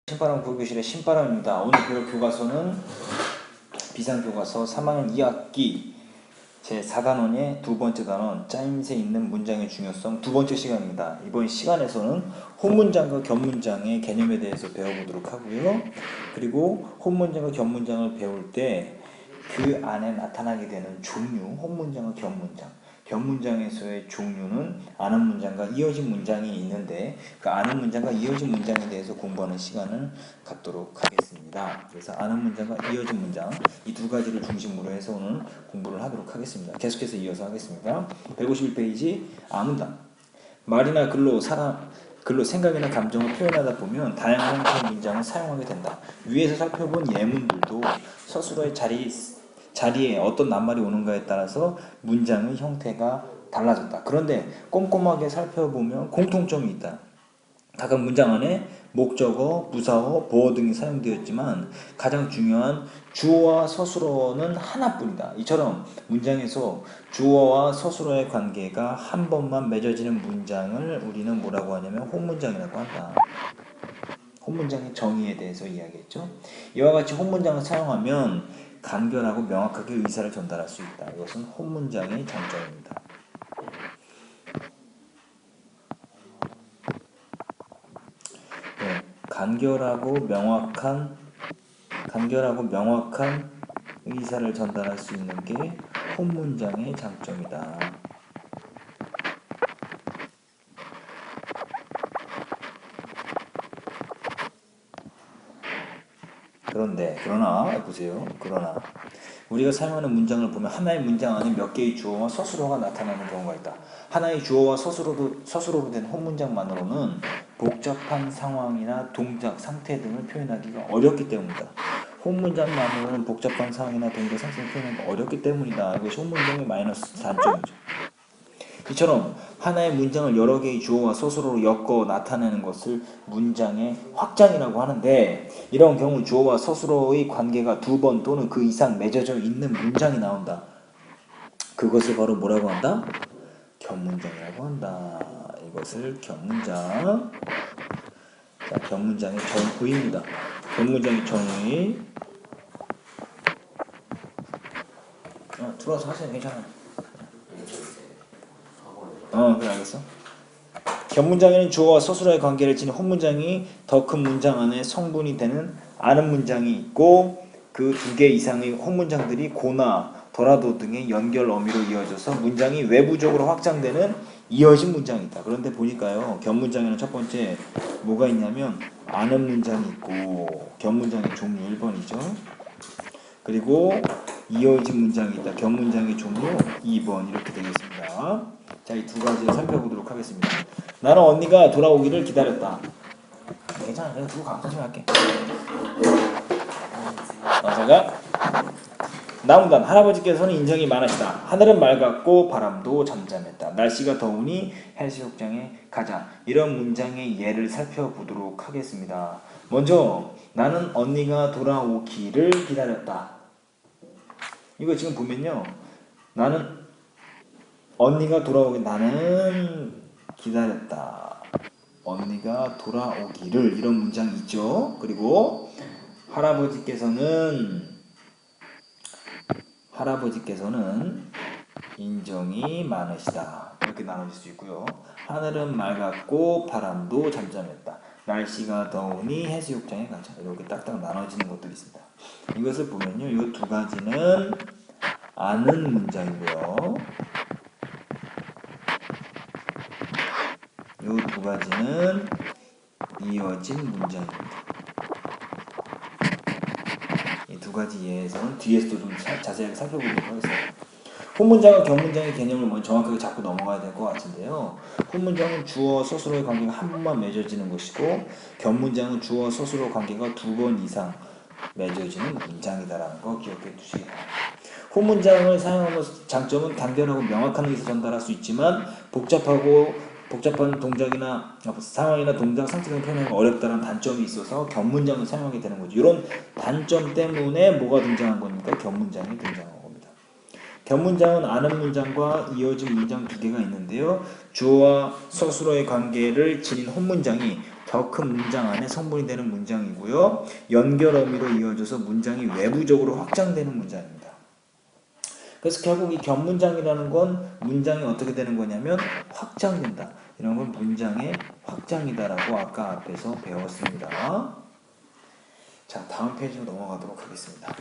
신바람 국어교실의 신바람입니다. 오늘 배울 교과서는 비상교과서 3학년 2학기 제4단원의 두 번째 단원 짜임새 있는 문장의 중요성 두 번째 시간입니다. 이번 시간에서는 혼문장과 견문장의 개념에 대해서 배워보도록 하고요. 그리고 혼문장과 견문장을 배울 때 그 안에 나타나게 되는 종류, 혼문장과 견문장, 견문장에서의 종류는 아는 문장과 이어진 문장이 있는데 그 아는 문장과 이어진 문장에 대해서 공부하는 시간을 갖도록 하겠습니다. 그래서 아는 문장과 이어진 문장 이 두 가지를 중심으로 해서 오늘 공부를 하도록 하겠습니다. 계속해서 이어서 하겠습니다. 151페이지 아문장. 말이나 글로 생각이나 감정을 표현하다 보면 다양한 형태의 문장을 사용하게 된다. 위에서 살펴본 예문들도 스스로의 자리에 어떤 낱말이 오는가에 따라서 문장의 형태가 달라졌다. 그런데 꼼꼼하게 살펴보면 공통점이 있다. 각각 문장 안에 목적어, 부사어, 보어 등이 사용되었지만 가장 중요한 주어와 서술어는 하나뿐이다. 이처럼 문장에서 주어와 서술어의 관계가 한 번만 맺어지는 문장을 우리는 뭐라고 하냐면 혼문장이라고 한다. 혼문장의 정의에 대해서 이야기했죠. 이와 같이 혼문장을 사용하면 간결하고 명확하게 의사를 전달할 수 있다. 이것은 혼문장의 장점입니다. 간결하고 명확한 의사를 전달할 수 있는 게 혼문장의 장점이다. 그러나 우리가 사용하는 문장을 보면 하나의 문장 안에 몇 개의 주어와 서술어가 나타나는 경우가 있다. 하나의 주어와 서술어로 된 혼문장만으로는 복잡한 상황이나 동작, 상태 등을 표현하기가 어렵기 때문이다. 혼문장만으로는 복잡한 상황이나 동작, 상태를 표현하기가 어렵기 때문이다. 이것이 혼문장의 마이너스 단점이죠. 이처럼 하나의 문장을 여러 개의 주어와 서술어로 엮어 나타내는 것을 문장의 확장이라고 하는데 이런 경우 주어와 서술어의 관계가 두 번 또는 그 이상 맺어져 있는 문장이 나온다. 그것을 바로 뭐라고 한다? 견문장이라고 한다. 이것을 견문장. 자, 견문장의 정의입니다. 견문장의 정의. 들어와서 하세요. 괜찮아. 그래 알겠어. 견문장에는 주어와 서술어의 관계를 지닌 혼문장이 더 큰 문장 안에 성분이 되는 아는 문장이 있고 그 두 개 이상의 혼문장들이 고나 더라도 등의 연결 어미로 이어져서 문장이 외부적으로 확장되는 이어진 문장이 있다. 그런데 보니까요. 견문장에는 첫 번째 뭐가 있냐면 아는 문장이 있고 견문장의 종류 1번이죠. 그리고 이어진 문장이 있다. 견문장의 종류 2번 이렇게 되겠습니다. 자, 이 두 가지를 살펴보도록 하겠습니다. 나는 언니가 돌아오기를 기다렸다. 괜찮아. 내가 두고 강사좀 할게. 제가 나온단 할아버지께서는 인정이 많으시다. 하늘은 맑았고 바람도 잠잠했다. 날씨가 더우니 해수욕장에 가자. 이런 문장의 예를 살펴보도록 하겠습니다. 먼저 나는 언니가 돌아오기를 기다렸다. 이거 지금 보면요. 나는 언니가 나는 기다렸다. 언니가 돌아오기를 이런 문장이 있죠. 그리고 할아버지께서는 인정이 많으시다. 이렇게 나눠질 수 있고요. 하늘은 맑았고 바람도 잠잠했다. 날씨가 더우니 해수욕장에 가자. 이렇게 딱딱 나눠지는 것들이 있습니다. 이것을 보면요. 이 두 가지는 아는 문장이고요. 이 두 가지는 이어진 문장입니다. 이 두 가지 예에서는 뒤에서도 좀 자세하게 살펴보도록 하겠습니다. 혼문장과 견문장의 개념을 먼저 정확하게 잡고 넘어가야 될 것 같은데요. 혼문장은 주어 서술어의 관계가 한 번만 맺어지는 것이고 견문장은 주어 서술어 관계가 두 번 이상 맺어지는 문장이다라는 거 기억해 두시기 바랍니다. 혼문장을 사용하는 장점은 간결하고 명확한 의사를 전달할 수 있지만 복잡한 동작이나 상황이나 동작, 상태를 표현하기가 어렵다는 단점이 있어서 견문장을 사용하게 되는 거죠. 이런 단점 때문에 뭐가 등장한 겁니까? 견문장이 등장한 겁니다. 견문장은 아는 문장과 이어진 문장 두 개가 있는데요. 주어와 서술어의 관계를 지닌 혼문장이 더 큰 문장 안에 성분이 되는 문장이고요. 연결 어미로 이어져서 문장이 외부적으로 확장되는 문장입니다. 그래서 결국 이 겹문장이라는 건 문장이 어떻게 되는 거냐면 확장된다. 이런 건 문장의 확장이다라고 아까 앞에서 배웠습니다. 자, 다음 페이지로 넘어가도록 하겠습니다.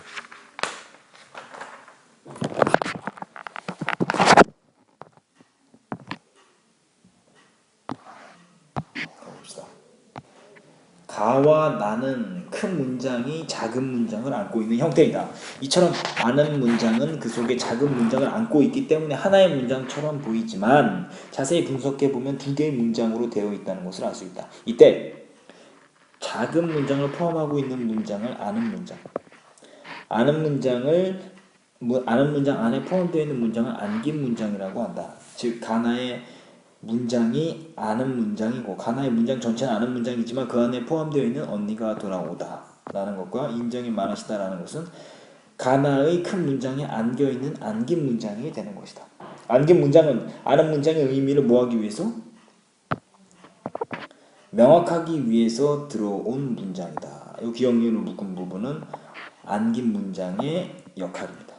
가봅시다. 가와 나는 큰 문장이 작은 문장을 안고 있는 형태이다. 이처럼 많은 문장은 그 속에 작은 문장을 안고 있기 때문에 하나의 문장처럼 보이지만 자세히 분석해 보면 두 개의 문장으로 되어 있다는 것을 알 수 있다. 이때 작은 문장을 포함하고 있는 문장을 아는 문장, 아는 문장 안에 포함되어 있는 문장을 안긴 문장이라고 한다. 즉 가나의 문장이 아는 문장이고 가나의 문장 전체는 아는 문장이지만 그 안에 포함되어 있는 언니가 돌아오다 라는 것과 인정이 많으시다 라는 것은 가나의 큰 문장에 안겨있는 안긴 문장이 되는 것이다. 안긴 문장은 아는 문장의 의미를 뭐하기 위해서? 명확하기 위해서 들어온 문장이다. 이 기억력을 묶은 부분은 안긴 문장의 역할입니다.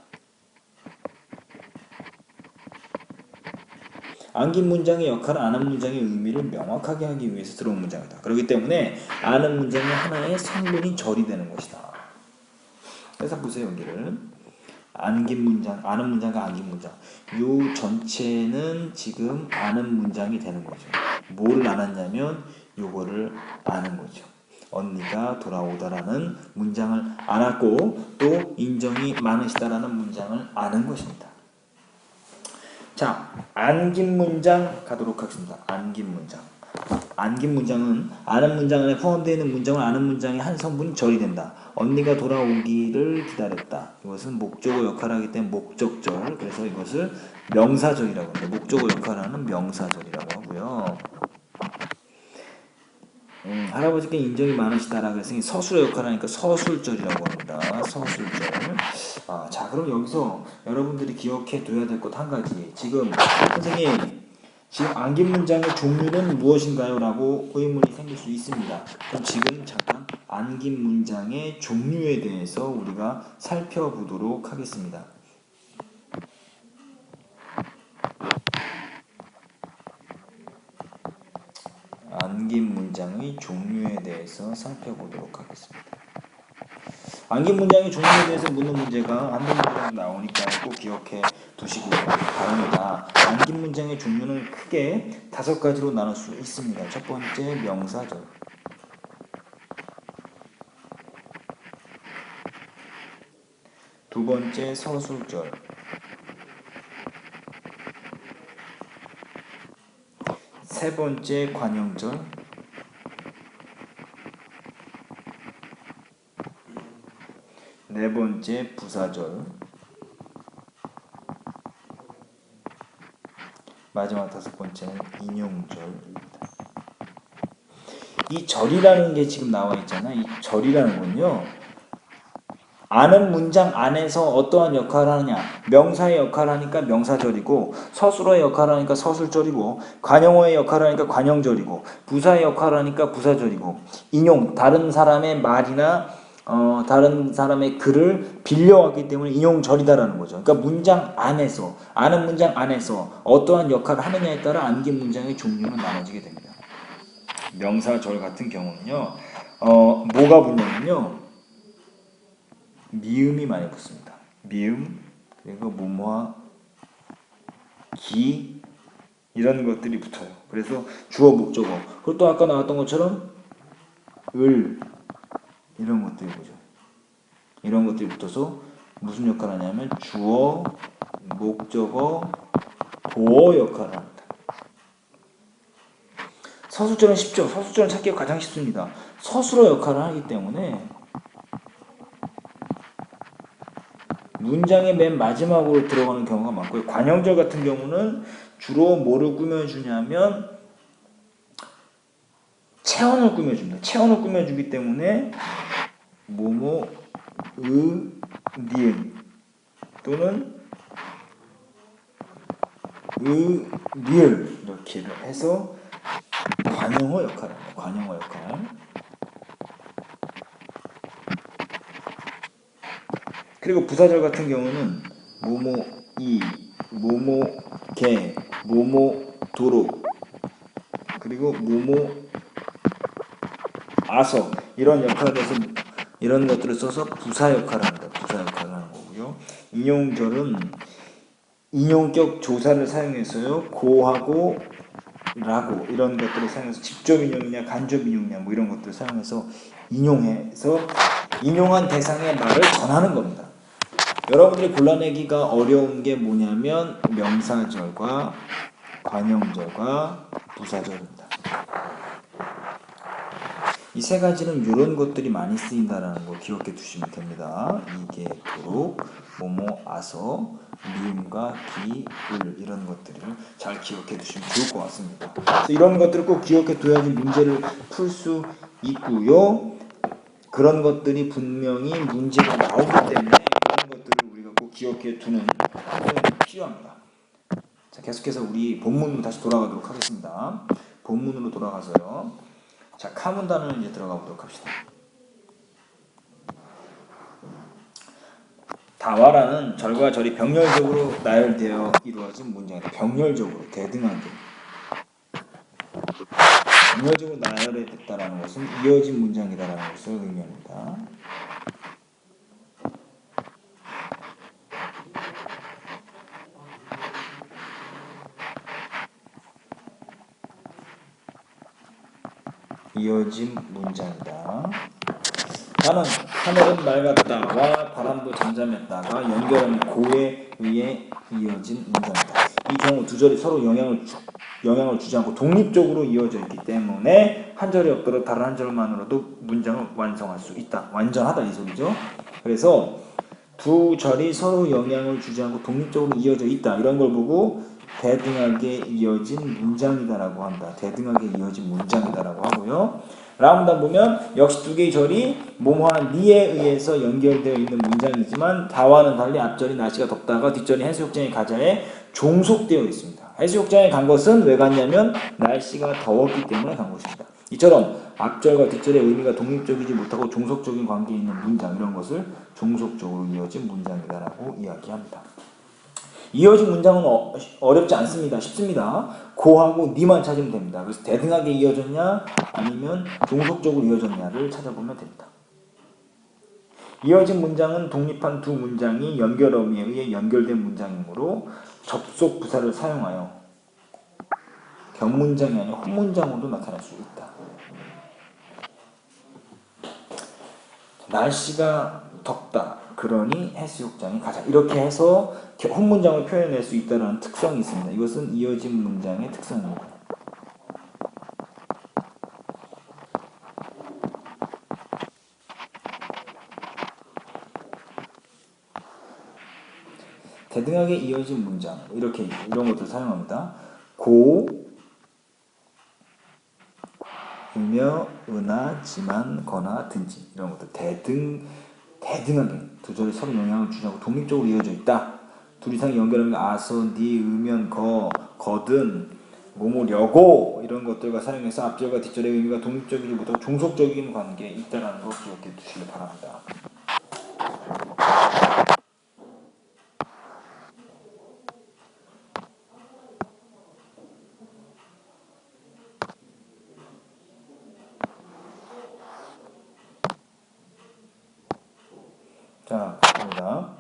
안긴 문장의 역할은 아는 문장의 의미를 명확하게 하기 위해서 들어온 문장이다. 그렇기 때문에 아는 문장이 하나의 성분이 절이되는 것이다. 그래서 보세요. 여기를 안긴 문장, 아는 문장과 안긴 문장 이 전체는 지금 아는 문장이 되는 거죠. 뭐를 알았냐면 요거를 아는 거죠. 언니가 돌아오다라는 문장을 알았고 또 인정이 많으시다라는 문장을 아는 것입니다. 자, 안긴 문장 가도록 하겠습니다. 안긴 문장. 안긴 문장은 아는 문장 안에 포함되어 있는 문장을 아는 문장의 한 성분이 절이된다. 언니가 돌아오기를 기다렸다. 이것은 목적어 역할을 하기 때문에 목적절. 그래서 이것을 명사절이라고 합니다. 목적어 역할을 하는 명사절이라고 하고요. 할아버지께 인정이 많으시다라고 했으니 서술의 역할을 하니까 서술절이라고 합니다. 서술절. 자, 그럼 여기서 여러분들이 기억해 둬야 될 것 한 가지. 지금 선생님 지금 안긴 문장의 종류는 무엇인가요? 라고 의문이 생길 수 있습니다. 그럼 지금 잠깐 안긴 문장의 종류에 대해서 우리가 살펴보도록 하겠습니다. 안긴 문장의 종류에 대해서 살펴보도록 하겠습니다. 안긴 문장의 종류에 대해서 묻는 문제가 한두 문장 나오니까 꼭 기억해 두시기 바랍니다. 안긴 문장의 종류는 크게 5가지로 나눌 수 있습니다. 첫 번째 명사절, 두 번째 서술절, 세 번째 관형절, 네 번째 부사절, 마지막 5번째는 인용절입니다. 이 절이라는 게 지금 나와 있잖아요. 이 절이라는 건요. 아는 문장 안에서 어떠한 역할을 하느냐. 명사의 역할을 하니까 명사절이고 서술어의 역할을 하니까 서술절이고 관용어의 역할을 하니까 관용절이고 부사의 역할을 하니까 부사절이고 인용, 다른 사람의 말이나 다른 사람의 글을 빌려왔기 때문에 인용절이다라는 거죠. 그러니까 문장 안에서, 아는 문장 안에서 어떠한 역할을 하느냐에 따라 안긴 문장의 종류는 나눠지게 됩니다. 명사절 같은 경우는요. 뭐가 붙냐면요. 미음이 많이 붙습니다. 미음, 그리고 뭐뭐와 기 이런 것들이 붙어요. 그래서 주어, 목적어. 그리고 또 아까 나왔던 것처럼 을 이런 것들이 보죠. 이런 것들이 붙어서 무슨 역할을 하냐면 주어, 목적어, 보어 역할을 합니다. 서술절은 쉽죠. 서술절은 찾기가 가장 쉽습니다. 서술어 역할을 하기 때문에 문장의 맨 마지막으로 들어가는 경우가 많고요. 관형절 같은 경우는 주로 뭐를 꾸며주냐면 체언을 꾸며줍니다. 체언을 꾸며주기 때문에 뭐뭐, 니은 또는 리을 이렇게 해서 관용어 역할입니다. 관용어 역할. 그리고 부사절 같은 경우는 뭐뭐이, 뭐뭐개, 뭐뭐도록, 그리고 뭐뭐아서 이런 역할을 해서 이런 것들을 써서 부사 역할을 합니다. 부사 역할을 하는 거고요. 인용절은 인용격 조사를 사용해서요. 고하고 라고 이런 것들을 사용해서 직접 인용이냐 간접 인용이냐 뭐 이런 것들을 사용해서 인용해서 인용한 대상의 말을 전하는 겁니다. 여러분들이 골라내기가 어려운 게 뭐냐면 명사절과 관용절과 부사절입니다. 이 세 가지는 이런 것들이 많이 쓰인다라는 거 기억해 두시면 됩니다. 이게 도록, 뭐뭐, 아서, 미음과 기, 을 이런 것들을 잘 기억해 두시면 좋을 것 같습니다. 그래서 이런 것들을 꼭 기억해 둬야지 문제를 풀 수 있고요. 그런 것들이 분명히 문제가 나오기 때문에 그런 것들을 우리가 꼭 기억해 두는 행동이 필요합니다. 자, 계속해서 우리 본문으로 다시 돌아가도록 하겠습니다. 본문으로 돌아가서요. 자, 카문 단어는 이제 들어가 보도록 합시다. 다와라는 절과 절이 병렬적으로 나열되어 이루어진 문장이다. 병렬적으로, 대등하게. 병렬적으로 나열됐다라는 것은 이어진 문장이다라는 것을 의미합니다. 이어진 문장이다. 나는 하늘은 맑았다 와 바람도 잠잠했다가 연결하는 고에 의해 이어진 문장이다. 이 경우 두 절이 서로 영향을 주지 않고 독립적으로 이어져 있기 때문에 한 절이 없더라도 다른 한 절만으로도 문장을 완성할 수 있다. 완전하다 이 소리죠. 그래서 두 절이 서로 영향을 주지 않고 독립적으로 이어져 있다. 이런 걸 보고 대등하게 이어진 문장이다라고 한다. 대등하게 이어진 문장이다라고 하고요. 라운단 보면 역시 두 개의 절이 뭐뭐한 니에 의해서 연결되어 있는 문장이지만 다와는 달리 앞절이 날씨가 덥다가 뒷절이 해수욕장에 가자에 종속되어 있습니다. 해수욕장에 간 것은 왜 갔냐면 날씨가 더웠기 때문에 간 것입니다. 이처럼 앞절과 뒷절의 의미가 독립적이지 못하고 종속적인 관계에 있는 문장 이런 것을 종속적으로 이어진 문장이다라고 이야기합니다. 이어진 문장은 어렵지 않습니다. 쉽습니다. 고하고 니만 찾으면 됩니다. 그래서 대등하게 이어졌냐 아니면 종속적으로 이어졌냐를 찾아보면 됩니다. 이어진 문장은 독립한 두 문장이 연결어미에 의해 연결된 문장이므로 접속 부사를 사용하여 격문장이 아닌 혼문장으로도 나타날 수 있다. 날씨가 덥다. 그러니 해수욕장에 가자. 이렇게 해서 혼문장을 표현할 수 있다는 특성이 있습니다. 이것은 이어진 문장의 특성입니다. 대등하게 이어진 문장 이렇게 이런 것들 사용합니다. 고, 으며, 으나, 지만, 거나, 든지 이런 것들 대등하게 두 절이 서로 영향을 주지 않고 독립적으로 이어져 있다. 둘 이상이 연결하면 아서, 니, 으면, 거든, 뭐뭐려고 이런 것들과 사용해서 앞절과 뒷절의 의미가 독립적이지 못하고 종속적인 관계에 있다는 걸 기억해 두시기 바랍니다. 자, 갑니다.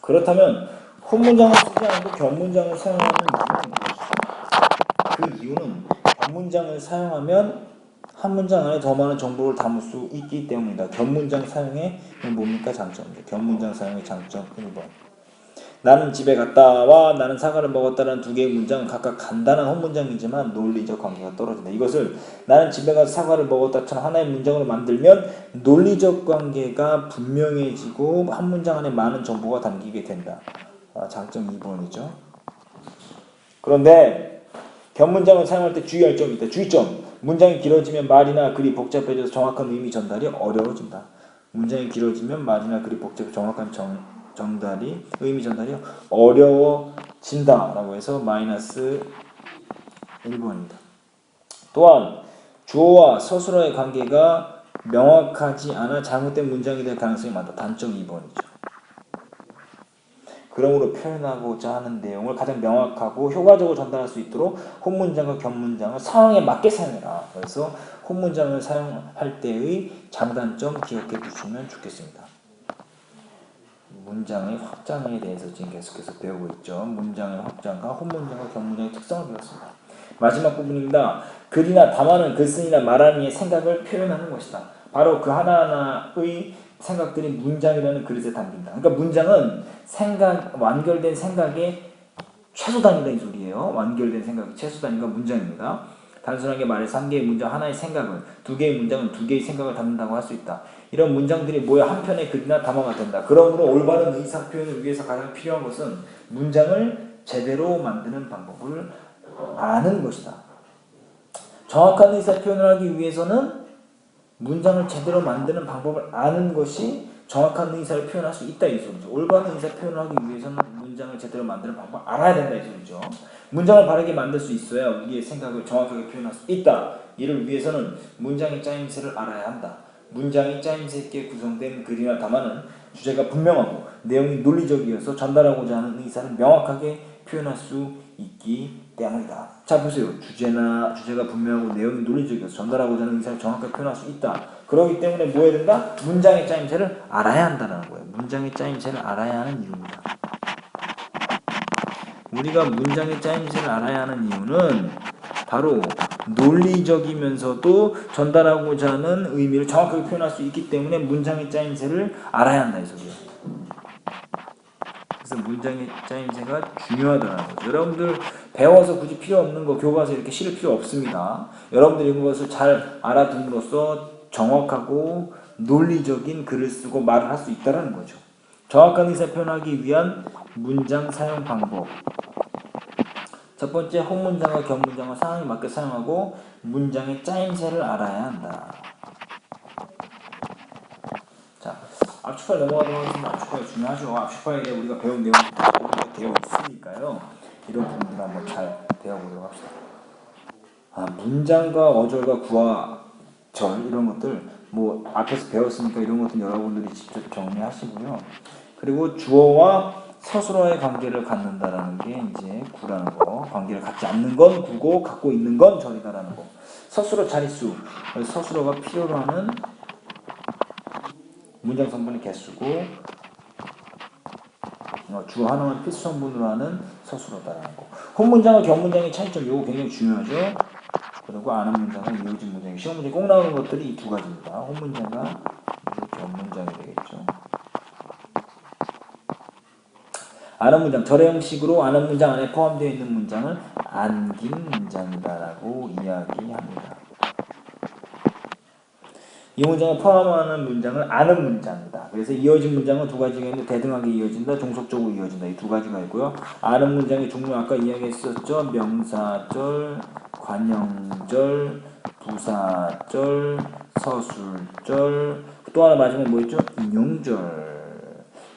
그렇다면 혼문장을 쓰지 않고 격문장을 사용하는 이유는 무엇일까? 그 이유는 격문장을 사용하면 한 문장 안에 더 많은 정보를 담을 수 있기 때문이다. 격문장 사용의 뭡니까? 장점입니다. 격문장 사용의 장점 1번. 나는 집에 갔다와 나는 사과를 먹었다라는 두 개의 문장은 각각 간단한 혼문장이지만 논리적 관계가 떨어진다. 이것을 나는 집에 가서 사과를 먹었다처럼 하나의 문장으로 만들면 논리적 관계가 분명해지고 한 문장 안에 많은 정보가 담기게 된다. 장점 2번이죠. 그런데 격문장을 사용할 때 주의할 점이 있다. 주의점. 문장이 길어지면 말이나 글이 복잡해져서 정확한 의미 전달이 어려워진다. 문장이 길어지면 말이나 글이 복잡해서 정확한 의미 전달이 어려워진다 라고 해서 마이너스 1번입니다. 또한 주어와 서술어의 관계가 명확하지 않아 잘못된 문장이 될 가능성이 많다. 단점 2번이죠. 그러므로 표현하고자 하는 내용을 가장 명확하고 효과적으로 전달할 수 있도록 혼문장과 격문장을 상황에 맞게 사용해라. 그래서 혼문장을 사용할 때의 장단점 기억해 두시면 좋겠습니다. 문장의 확장에 대해서 지금 계속해서 배우고 있죠. 문장의 확장과 혼문장과 격문장의 특성을 배웠습니다. 마지막 부분입니다. 글이나 담화는 글쓴이나 말하는 이의 생각을 표현하는 것이다. 바로 그 하나하나의 생각들이 문장이라는 그릇에 담긴다. 그러니까 문장은 완결된 생각의 최소 단위다 이 소리예요. 완결된 생각의 최소 단위가 문장입니다. 단순하게 말해서 한 개의 문장 하나의 생각은 두 개의 문장은 두 개의 생각을 담는다고 할 수 있다. 이런 문장들이 모여 한 편의 글이나 담화가 된다. 그러므로 올바른 의사 표현을 위해서 가장 필요한 것은 문장을 제대로 만드는 방법을 아는 것이다. 정확한 의사 표현을 하기 위해서는 문장을 제대로 만드는 방법을 아는 것이 정확한 의사를 표현할 수 있다 이 소리죠. 올바른 의사 표현을 하기 위해서는 문장을 제대로 만드는 방법을 알아야 된다 이 소리죠. 문장을 바르게 만들 수 있어야 우리의 생각을 정확하게 표현할 수 있다. 이를 위해서는 문장의 짜임새를 알아야 한다. 문장이 짜임새 있게 구성된 글이나 담화는 주제가 분명하고 내용이 논리적이어서 전달하고자 하는 의사를 명확하게 표현할 수 있기 때문이다. 자 보세요. 주제가 분명하고 내용이 논리적이어서 전달하고자 하는 의사를 정확하게 표현할 수 있다. 그렇기 때문에 뭐 해야 된다? 문장의 짜임새를 알아야 한다는 거예요. 문장의 짜임새를 알아야 하는 이유입니다. 우리가 문장의 짜임새를 알아야 하는 이유는 바로 논리적이면서도 전달하고자 하는 의미를 정확하게 표현할 수 있기 때문에 문장의 짜임새를 알아야 한다 이 소리예요. 그래서 문장의 짜임새가 중요하다는 거죠. 여러분들 배워서 굳이 필요 없는 거 교과서 이렇게 실을 필요 없습니다. 여러분들이 이것을 잘 알아둠으로써 정확하고 논리적인 글을 쓰고 말을 할 수 있다는 거죠. 정확한 의사 표현하기 위한 문장 사용 방법. 첫 번째, 혼문장과 격문장을 상황에 맞게 사용하고 문장의 짜임새를 알아야 한다. 자, 압축파일 넘어가도록 하겠습니다. 압축파일 중요하죠. 압축파일에 우리가 배운 내용이 되어 있으니까요. 이런 부분들 한번 잘 배워보도록 합시다. 문장과 어절과 구화절 이런 것들 뭐 앞에서 배웠으니까 이런 것들 여러분들이 직접 정리하시고요. 그리고 주어와 서술어의 관계를 갖는다라는 게 이제 구라는 거. 관계를 갖지 않는 건 구고 갖고 있는 건 절이다라는 거. 서술어 자릿수. 서술어가 필요로 하는 문장 성분의 개수고 주어 하나만 필수 성분으로 하는 서술어다라는 거. 혼문장과 격문장의 차이점 이거 굉장히 중요하죠. 그리고 아는 문장과 이어진 문장. 시험 문제 꼭 나오는 것들이 이 두 가지입니다. 혼문장과 격문장이 되겠죠. 아는 문장, 절의 형식으로 아는 문장 안에 포함되어 있는 문장을 안긴 문장이다라고 이야기합니다. 이 문장을 포함하는 문장을 아는 문장이다. 그래서 이어진 문장은 두 가지가 있는데 대등하게 이어진다, 종속적으로 이어진다. 이 두 가지가 있고요. 아는 문장의 종류 아까 이야기했었죠. 명사절, 관형절, 부사절, 서술절. 또 하나 마지막에 뭐였죠? 인용절.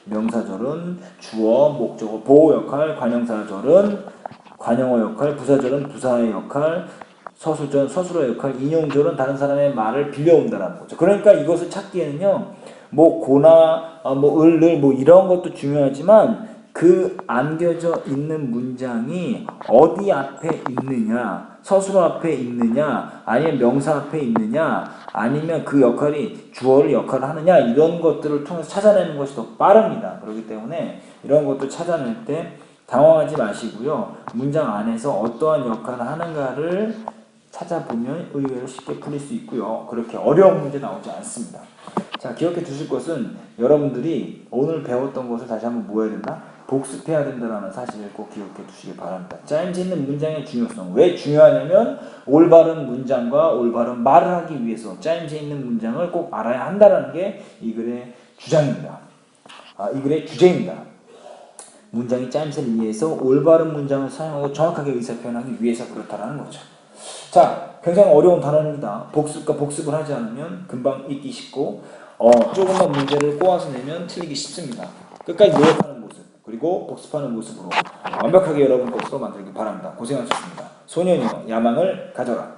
명사절은 주어, 목적어, 보호 역할, 관형사절은 관형어 역할, 부사절은 부사의 역할, 서술절은 서술어의 역할, 인용절은 다른 사람의 말을 빌려온다라는 거죠. 그러니까 이것을 찾기에는요, 뭐 고나, 뭐 을을 뭐 이런 것도 중요하지만 그 안겨져 있는 문장이 어디 앞에 있느냐, 서술어 앞에 있느냐, 아니면 명사 앞에 있느냐, 아니면 그 역할이 주어를 역할을 하느냐, 이런 것들을 통해서 찾아내는 것이 더 빠릅니다. 그렇기 때문에 이런 것도 찾아낼 때 당황하지 마시고요. 문장 안에서 어떠한 역할을 하는가를 찾아보면 의외로 쉽게 풀릴 수 있고요. 그렇게 어려운 문제 나오지 않습니다. 자, 기억해 두실 것은 여러분들이 오늘 배웠던 것을 다시 한번 뭐 해야 된다? 복습해야 된다는 사실을 꼭 기억해 두시기 바랍니다. 짜임새 있는 문장의 중요성. 왜 중요하냐면 올바른 문장과 올바른 말을 하기 위해서 짜임새 있는 문장을 꼭 알아야 한다는 게 이 글의 주장입니다. 이 글의 주제입니다. 문장의 짜임새를 이해해서 올바른 문장을 사용하고 정확하게 의사표현하기 위해서 그렇다는 거죠. 자, 굉장히 어려운 단어입니다. 복습과 복습을 하지 않으면 금방 잊기 쉽고 조금만 문제를 꼬아서 내면 틀리기 쉽습니다. 끝까지 노력하는 모습 그리고 복습하는 모습으로 완벽하게 여러분 것으로 만들기 바랍니다. 고생하셨습니다. 소년이여 야망을 가져라.